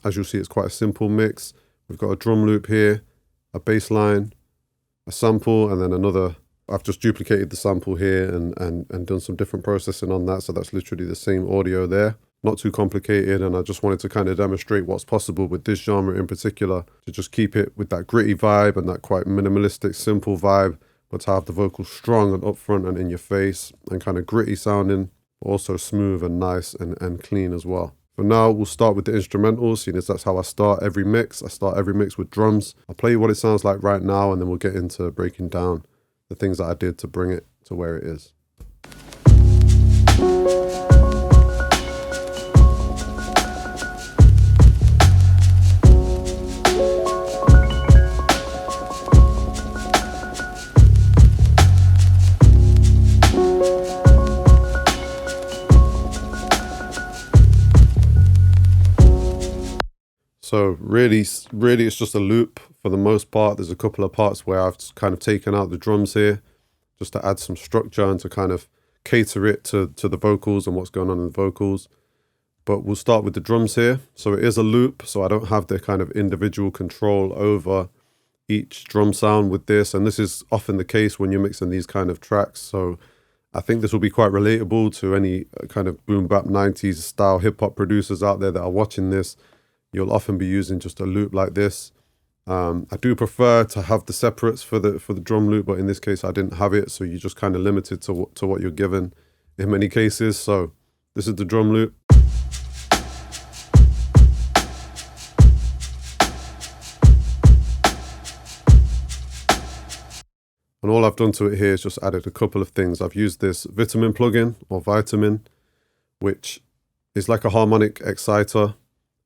As you'll see, it's quite a simple mix. We've got a drum loop here, a bass line, a sample, and then another. I've just duplicated the sample here and done some different processing on that. So that's literally the same audio there. Not too complicated, and I just wanted to kind of demonstrate what's possible with this genre in particular, to just keep it with that gritty vibe and that quite minimalistic, simple vibe, but to have the vocals strong and upfront and in your face and kind of gritty sounding, but also smooth and nice and clean as well. For now, we'll start with the instrumentals, seeing as that's how I start every mix. I start every mix with drums. I'll play you what it sounds like right now, and then we'll get into breaking down the things that I did to bring it to where it is. So really it's just a loop for the most part. There's a couple of parts where I've kind of taken out the drums here just to add some structure and to kind of cater it to the vocals and what's going on in the vocals. But we'll start with the drums here. So it is a loop, so I don't have the kind of individual control over each drum sound with this. And this is often the case when you're mixing these kind of tracks. So I think this will be quite relatable to any kind of boom bap 90s style hip hop producers out there that are watching this. You'll often be using just a loop like this. I do prefer to have the separates for the drum loop, but in this case I didn't have it, so you're just kind of limited to what you're given in many cases. So this is the drum loop. And all I've done to it here is just added a couple of things. I've used this vitamin plugin, or vitamin, which is like a harmonic exciter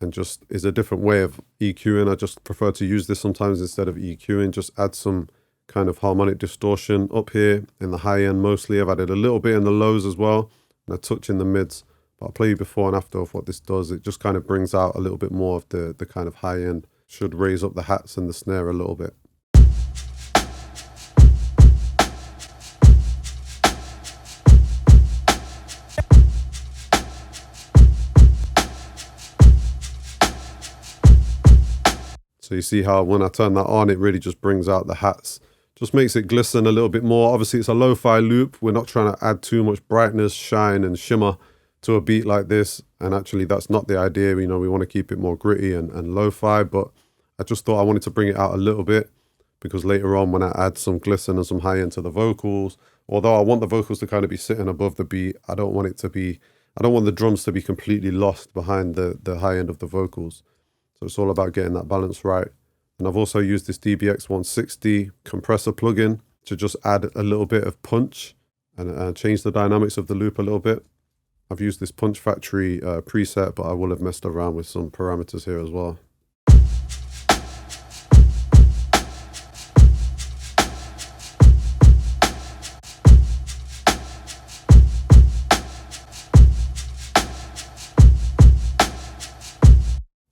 and just is a different way of EQing. I just prefer to use this sometimes instead of EQing. Just add some kind of harmonic distortion up here in the high end mostly. I've added a little bit in the lows as well, and a touch in the mids. But I'll play you before and after of what this does. It just kind of brings out a little bit more of the kind of high end. Should raise up the hats and the snare a little bit. So you see how when I turn that on, it really just brings out the hats. Just makes it glisten a little bit more. Obviously, it's a lo-fi loop. We're not trying to add too much brightness, shine, and shimmer to a beat like this. And actually, that's not the idea. You know, we want to keep it more gritty and lo-fi. But I just thought I wanted to bring it out a little bit, because later on, when I add some glisten and some high end to the vocals, although I want the vocals to kind of be sitting above the beat, I don't want the drums to be completely lost behind the high end of the vocals. So it's all about getting that balance right. And I've also used this DBX 160 compressor plugin to just add a little bit of punch and change the dynamics of the loop a little bit. I've used this Punch Factory preset, but I will have messed around with some parameters here as well.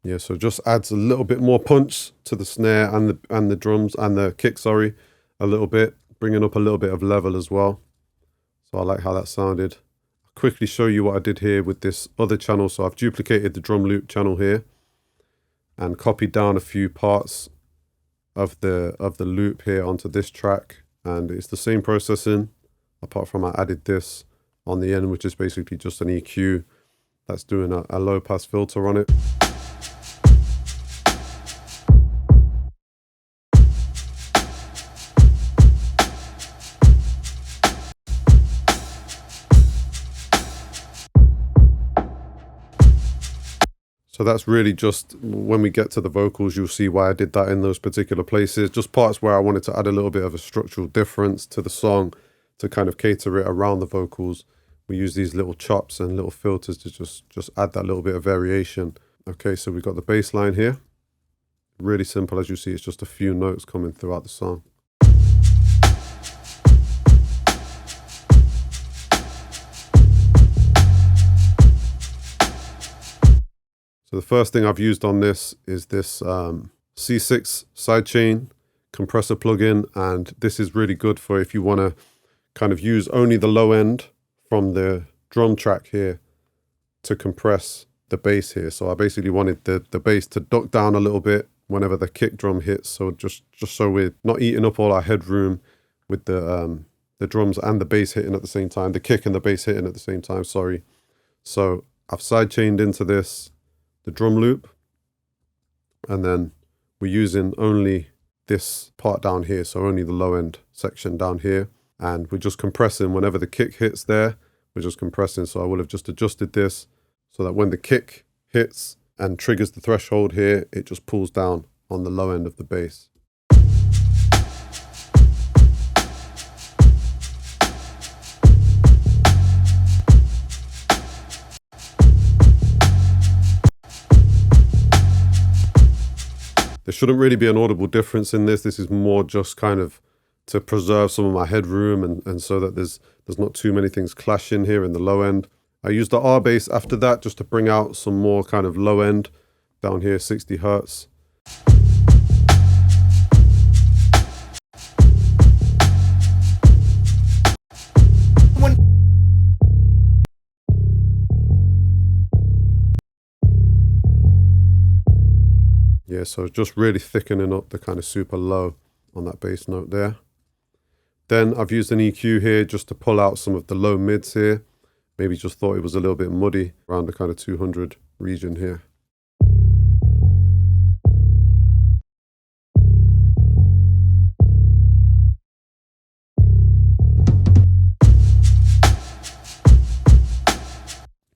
Yeah, so just adds a little bit more punch to the snare and the drums and the kick, sorry, a little bit, bringing up a little bit of level as well. So I like how that sounded. I'll quickly show you what I did here with this other channel. So I've duplicated the drum loop channel here and copied down a few parts of the loop here onto this track, and it's the same processing, apart from I added this on the end, which is basically just an EQ that's doing a low pass filter on it. So that's really just, when we get to the vocals, you'll see why I did that in those particular places. Just parts where I wanted to add a little bit of a structural difference to the song to kind of cater it around the vocals. We use these little chops and little filters to just add that little bit of variation. Okay, so we've got the bass line here. Really simple, as you see, it's just a few notes coming throughout the song. So the first thing I've used on this is this C6 sidechain compressor plugin, and this is really good for if you want to kind of use only the low end from the drum track here to compress the bass here. So I basically wanted the bass to duck down a little bit whenever the kick drum hits. So just so we're not eating up all our headroom with the drums and the bass hitting at the same time, the kick and the bass hitting at the same time, sorry. So I've sidechained into this the drum loop, and then we're using only this part down here, so only the low end section down here, and we're just compressing whenever the kick hits there, we're just compressing. So I will have just adjusted this so that when the kick hits and triggers the threshold here, it just pulls down on the low end of the bass. There shouldn't really be an audible difference in this. This is more just kind of to preserve some of my headroom and so that there's not too many things clashing here in the low end. I used the R bass after that just to bring out some more kind of low end down here, 60 Hertz. Yeah, so just really thickening up the kind of super low on that bass note there. Then I've used an EQ here just to pull out some of the low mids here. Maybe just thought it was a little bit muddy around the kind of 200 region here.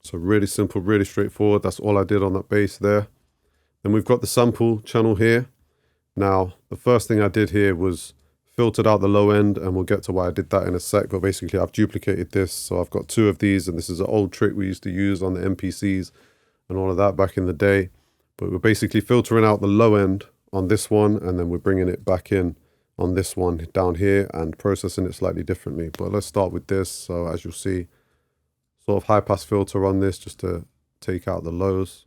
So really simple, really straightforward. That's all I did on that bass there. Then we've got the sample channel here. Now, the first thing I did here was filtered out the low end, and we'll get to why I did that in a sec, but basically I've duplicated this. So I've got two of these, and this is an old trick we used to use on the MPCs and all of that back in the day. But we're basically filtering out the low end on this one, and then we're bringing it back in on this one down here and processing it slightly differently. But let's start with this. So as you'll see, sort of high pass filter on this just to take out the lows.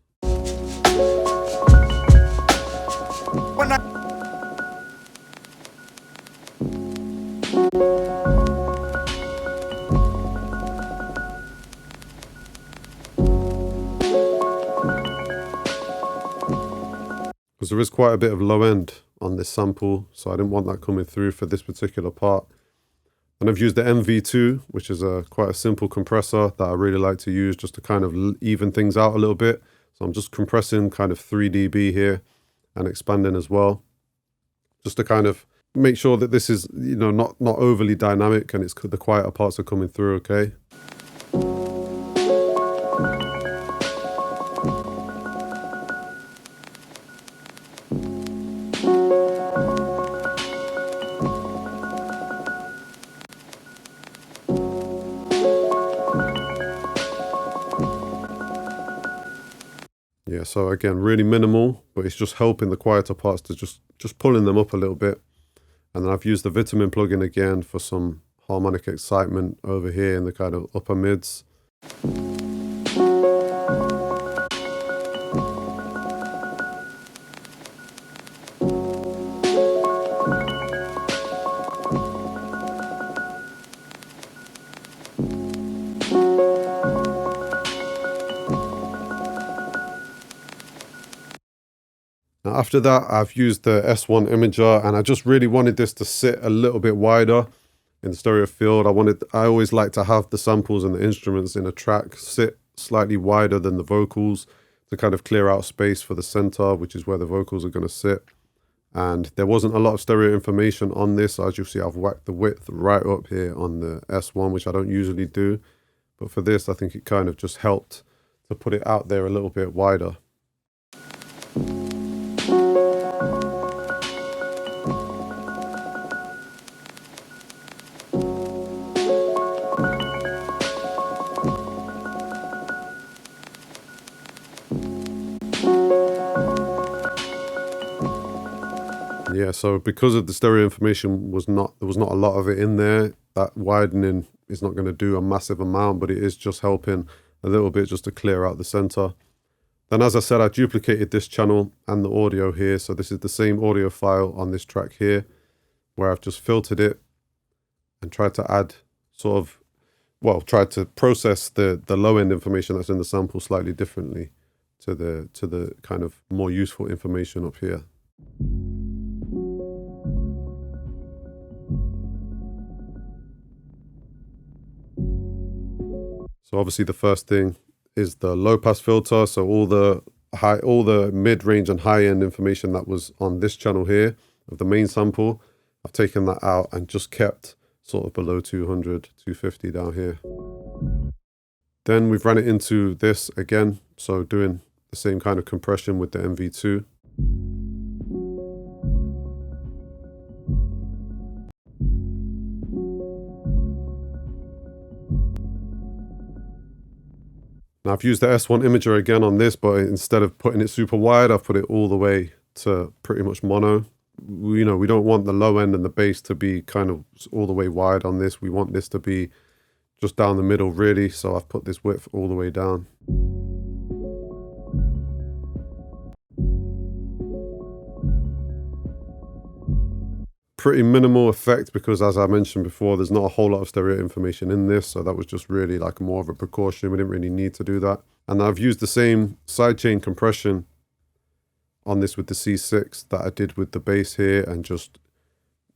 Because there is quite a bit of low end on this sample, so I didn't want that coming through for this particular part. And I've used the MV2, which is quite a simple compressor that I really like to use just to kind of even things out a little bit. So I'm just compressing kind of 3 dB here and expanding as well, just to kind of make sure that this is, you know, not overly dynamic and the quieter parts are coming through okay. Yeah, so again, really minimal, but it's just helping the quieter parts to just pulling them up a little bit. And then I've used the vitamin plugin again for some harmonic excitement over here in the kind of upper mids. Now after that, I've used the S1 imager, and I just really wanted this to sit a little bit wider in the stereo field. I always like to have the samples and the instruments in a track sit slightly wider than the vocals to kind of clear out space for the center, which is where the vocals are going to sit. And there wasn't a lot of stereo information on this. As you'll see, I've whacked the width right up here on the S1, which I don't usually do. But for this, I think it kind of just helped to put it out there a little bit wider. Yeah, so because of the stereo information there was not a lot of it in there, that widening is not going to do a massive amount, but it is just helping a little bit just to clear out the center. Then as I said, I duplicated this channel and the audio here. So this is the same audio file on this track here, where I've just filtered it and tried to add tried to process the low end information that's in the sample slightly differently. to the kind of more useful information up here. So obviously the first thing is the low pass filter. So all the mid-range and high-end information that was on this channel here of the main sample, I've taken that out and just kept sort of below 200, 250 down here. Then we've run it into this again. So doing the same kind of compression with the MV2. Now I've used the S1 imager again on this, but instead of putting it super wide, I've put it all the way to pretty much mono. We don't want the low end and the bass to be kind of all the way wide on this. We want this to be just down the middle really. So I've put this width all the way down. Pretty minimal effect because, as I mentioned before, there's not a whole lot of stereo information in this, so that was just really like more of a precaution. We didn't really need to do that. And I've used the same sidechain compression on this with the C6 that I did with the bass here, and just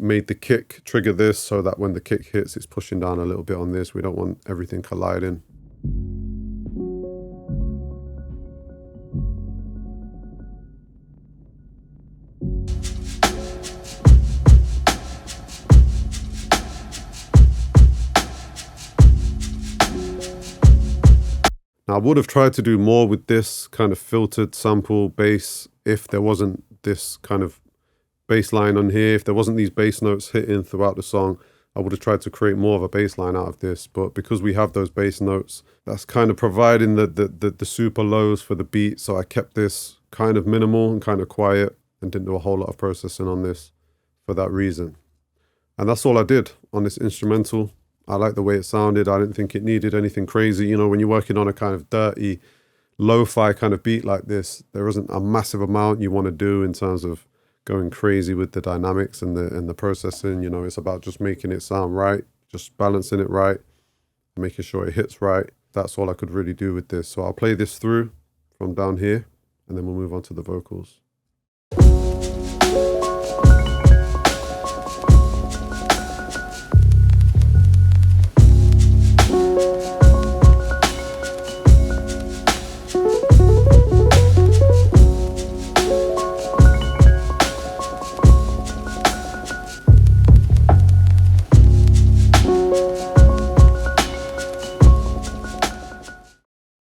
made the kick trigger this so that when the kick hits, it's pushing down a little bit on this. We don't want everything colliding. Now, I would have tried to do more with this kind of filtered sample bass if there wasn't this kind of bass line on here. If there wasn't these bass notes hitting throughout the song, I would have tried to create more of a bass line out of this. But because we have those bass notes, that's kind of providing the super lows for the beat. So I kept this kind of minimal and kind of quiet and didn't do a whole lot of processing on this for that reason. And that's all I did on this instrumental. I like the way it sounded. I didn't think it needed anything crazy. You know, when you're working on a kind of dirty, lo-fi kind of beat like this, there isn't a massive amount you want to do in terms of going crazy with the dynamics and the processing. You know, it's about just making it sound right, just balancing it right, making sure it hits right. That's all I could really do with this. So I'll play this through from down here, and then we'll move on to the vocals.